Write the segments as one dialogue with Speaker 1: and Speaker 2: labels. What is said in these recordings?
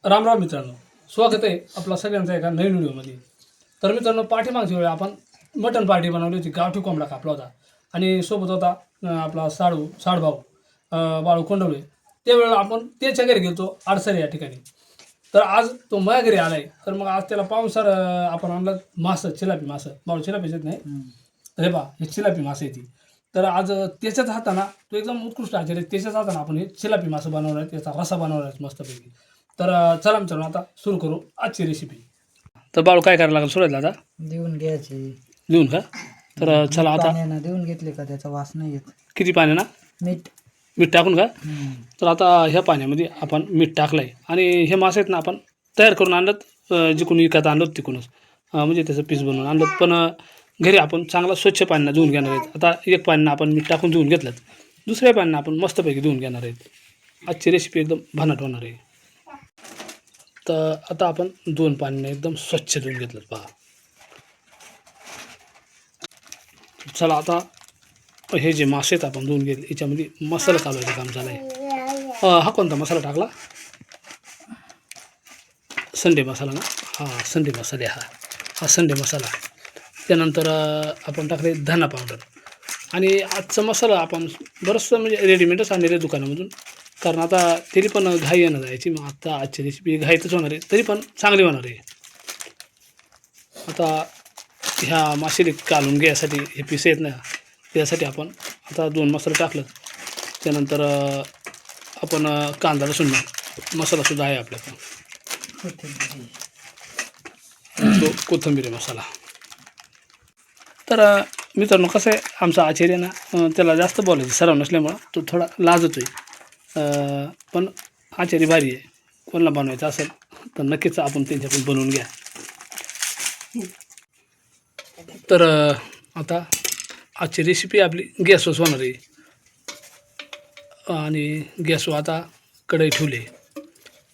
Speaker 1: रामराम मित्रांनो, स्वागत आहे आपला सगळ्यांचा एका नवीन व्हिडिओमध्ये. तर मित्रांनो, पाठीमागच्या वेळी आपण मटन पार्टी बनवली होती. गावठी कोंबडा कापला होता आणि सोबत होता आपला साडभाऊ बाळू कोंडवळे. त्यावेळेला आपण त्याच्या घरी गेलो आडसर या ठिकाणी. तर आज तो माझ्या घरी आला आहे. तर मग आज त्याला पाहुणसार आपण आणलं मासं, चिलापी मासं. बाळू चिलापीच येत नाही, हे बा हे चिलापी मासं येते. तर आज त्याच्याच हाताना तो एकदम उत्कृष्ट आचार्य, त्याच्याच हाताना आपण हे चिलापी मासं बनवणार आहे, त्याचा रसा बनवणार आहे मस्तपैकी. तर चला मित्रांनो, आता सुरू करू आजची रेसिपी. तर बाळू काय करायला लागेल सुरुवातीला? आता
Speaker 2: देऊन घ्यायचे.
Speaker 1: देऊन का? तर चला आता
Speaker 2: पाण्यानं देऊन घेतले का त्याचा वास नाही येत.
Speaker 1: किती पाणी ना?
Speaker 2: मीठ.
Speaker 1: मीठ टाकून का? तर आता ह्या पाण्यामध्ये आपण मीठ टाकलं आहे आणि हे मासे आहेत ना आपण तयार करून आणलं, जिकडून विकत आणलं तिकडूनच, म्हणजे त्याचं पीस बनवून आणलं. पण घरी आपण चांगला स्वच्छ पाण्यानं धुवून घेणार आहेत. आता एक पाण्यानं आपण मीठ टाकून धुवून घेतलं, दुसऱ्या पाण्यानं आपण मस्तपैकी धुवून घेणार आहेत. आजची रेसिपी एकदम भन्नाट होणार आहे. तर आता आपण 2 पाण्याने एकदम स्वच्छ धुवून घेतलं पहा. चला आता हे जे मासे आहेत आपण धुवून घेतले, याच्यामध्ये मसाला कालवायचं काम झालं आहे. हा कोणता मसाला टाकला? संडे मसाला ना? हा संडे मसाले, हा संडे मसाला. त्यानंतर आपण टाकले धना पावडर. आणि आजचा मसाला आपण बरंचसं म्हणजे रेडीमेडच आणलेलं दुकानामधून, कारण आता तरी पण घाई येणं जायची. मग आता आजची रेसिपी घाईतच होणार आहे, तरी पण चांगली होणार आहे. आता ह्या मासेली कालून घ्यायसाठी हे पीस आहेत ना, त्यासाठी आपण आता 2 मसाले टाकलं. त्यानंतर आपण कांदा लसूण मसालासुद्धा आहे आपल्याकडं, तो कोथिंबीर मसाला. तर मित्रांनो, कसं आहे, आमचा आचार्य ना त्याला जास्त बोलायची सराव नसल्यामुळं तो थोडा लाजतो आहे. पण आचार्य भारी आहे. कोणाला बनवायचं असेल तर नक्कीच आपण त्यांच्याकडून बनवून घ्या. तर आता आजची रेसिपी आपली गॅसवर होणार आहे. आणि गॅसवर आता कढई ठेवली.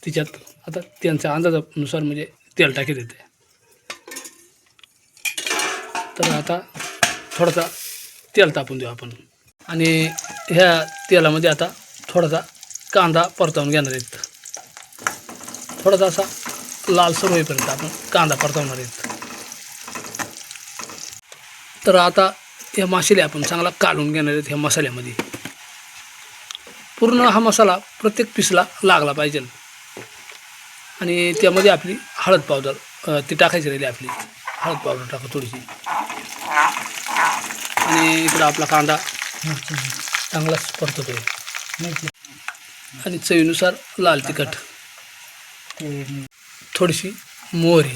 Speaker 1: तिच्यात आता त्यांच्या अंदाजानुसार म्हणजे तेल टाकी देते. तर आता थोडासा तेल तापून देऊ आपण. आणि ह्या तेलामध्ये आता थोडासा कांदा परतवून घेणार आहेत. थोडासा असा लालसर होईपर्यंत आपण कांदा परतवणार आहेत. तर आता या माशाले आपण चांगला काढून घेणार आहेत ह्या मसाल्यामध्ये. पूर्ण हा मसाला प्रत्येक पीसला लागला पाहिजे. आणि त्यामध्ये आपली हळद पावडर ती टाकायची राहिली. आपली हळद पावडर टाका थोडीशी. आणि इकडं आपला कांदा चांगलाच परततो आहे. आणि चवीनुसार लाल तिखट, थोडीशी मोहरी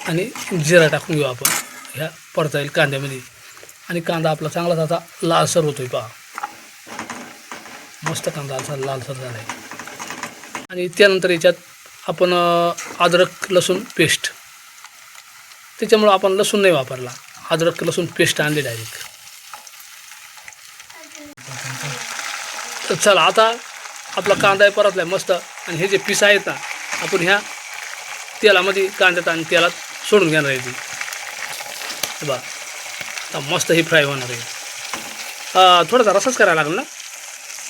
Speaker 1: आणि जिरा टाकून घेऊ आपण ह्या परता येईल कांद्यामध्ये. आणि कांदा आपला चांगलाच आता लालसर होतो आहे पहा. मस्त कांदा असा लालसर झाला आहे. आणि त्यानंतर याच्यात आपण अद्रक लसूण पेस्ट, त्याच्यामुळं आपण लसूण नाही वापरला, अद्रक लसूण पेस्ट आणली डायरेक्ट. तर चला आता आपला कांदा आहे परतला आहे मस्त. आणि हे जे पीस आहेत ना, आपण ह्या तेलामध्ये कांद्यात आणि तेलात सोडून घेणार आहे. ती बा आता मस्त ही फ्राय होणार आहे. थोडासा रसाच करायला लागेल ना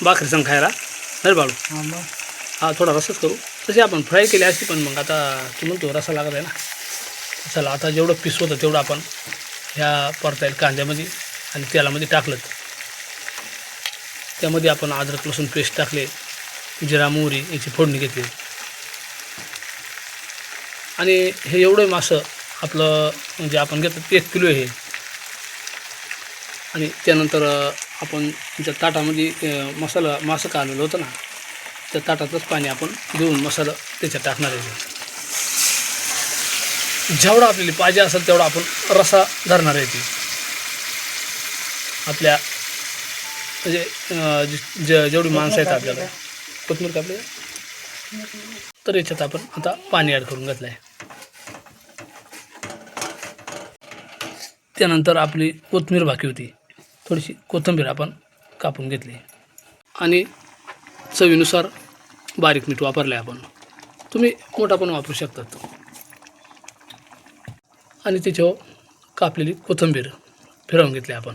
Speaker 1: भाकरी संग खायला, नाही बाळू? हा थोडा रसाच करू. तशी आपण फ्राय केली असती, पण मग आता तू म्हणतो रसा लागत आहे ना. चला आता जेवढं पीस होतं तेवढं आपण ह्या परता येईल कांद्यामध्ये आणि तेलामध्ये टाकलं. त्यामध्ये आपण अद्रक लसूण पेस्ट टाकले, जिरा मोहरी याची फोडणी घेतली. आणि हे एवढं मासं आपलं म्हणजे आपण घेतो 1 किलो हे. आणि त्यानंतर आपण त्या ताटामध्ये मासं काढलेलं होतं ना, त्या ताटातच पाणी आपण घेऊन मसाला त्याच्यात टाकणार आहे. जेवढा आपल्याला पाहिजे असेल तेवढा आपण रसा धरणार आहे. ती आपल्या म्हणजे जेवढी माणसं आहेत आपल्याला. कोथिंबीर कापली तर याच्यात आपण आता पाणी ॲड करून घेतलं आहे. त्यानंतर आपली कोथिंबीर बाकी होती, थोडीशी कोथिंबीर आपण कापून घेतली. आणि चवीनुसार बारीक मीठ वापरलं आहे आपण, तुम्ही मोठा पण वापरू शकतात. आणि त्याच्यावर कापलेली कोथिंबीर फिरवून घेतली आपण.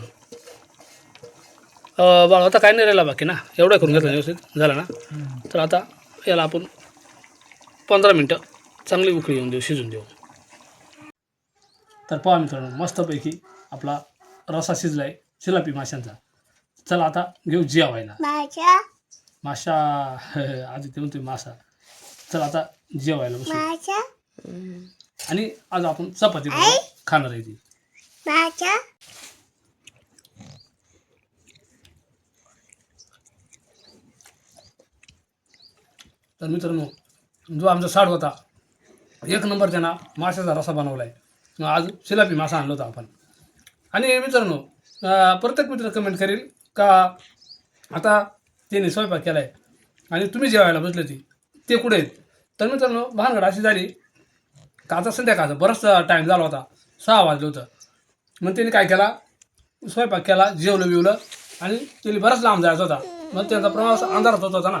Speaker 1: बाळा आता काय नाही राहिला बाकी ना, एवढं करून घेतलं व्यवस्थित झालं ना. तर आता याला आपण 15 मिनटं चांगली उकळी येऊन देऊ, शिजून देऊ. तर पहा मित्रांनो, मस्तपैकी आपला रसा शिजलाय चिलापी माशांचा. चला आता घेऊ जेवायला. माशा आधी ते म्हणतोय मासा. चला आता जेवायला बसू. आणि आज आपण चपाती खाणार आहे ती. तर मित्रांनो, जो आमचा साड होता, 1 नंबर त्यांना माशाचा रसा बनवलाय. आज चिलापी मासा आणला होता आपण. आणि मित्रांनो, प्रत्येक मित्र कमेंट करेल का आता त्याने स्वयंपाक केला आहे आणि तुम्ही जेवायला बसले ते कुठे आहेत. तर मित्रांनो, भानगड अशी झाली का आता संध्याकाळचा बराचसा टाईम झाला होता, 6 वाजलं होतं. मग त्याने काय केला, स्वयंपाक केला, जेवलं बिवलं आणि त्याला बराच लांब जायचा होता. मग त्यांचा प्रवास अंधारात होत होता ना,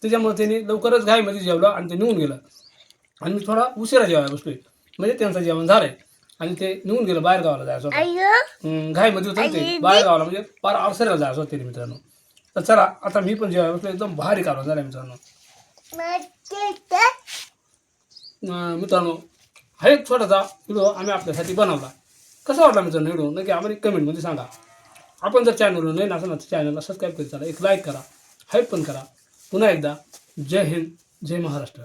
Speaker 1: त्याच्यामुळे त्यांनी लवकरच घाईमध्ये जेवलं आणि ते निघून गेलं. आणि मी थोडा उशिरा जेवायला बसलोय, म्हणजे त्यांचं जेवण झालंय आणि ते निघून गेलं, बाहेर गावाला जायचं होतं. घाईमध्ये होतं ते बाहेर गावाला, म्हणजे फार अवसराला जायचं होतं मित्रांनो. तर चला आता मी पण जेवायला बसलो, एकदम भारी कालवण झालं मित्रांनो. मित्रांनो, हा एक छोटासा व्हिडिओ आम्ही आपल्यासाठी बनवला. कसा वाटला मित्रांनो व्हिडिओ, नक्की आम्हाला कमेंटमध्ये सांगा. आपण जर चॅनलवर नाही नसेल तर चॅनलला सबस्क्राईब करा, एक लाईक करा, हाईप पण करा. पुन्हा एकदा जय हिंद, जय महाराष्ट्र.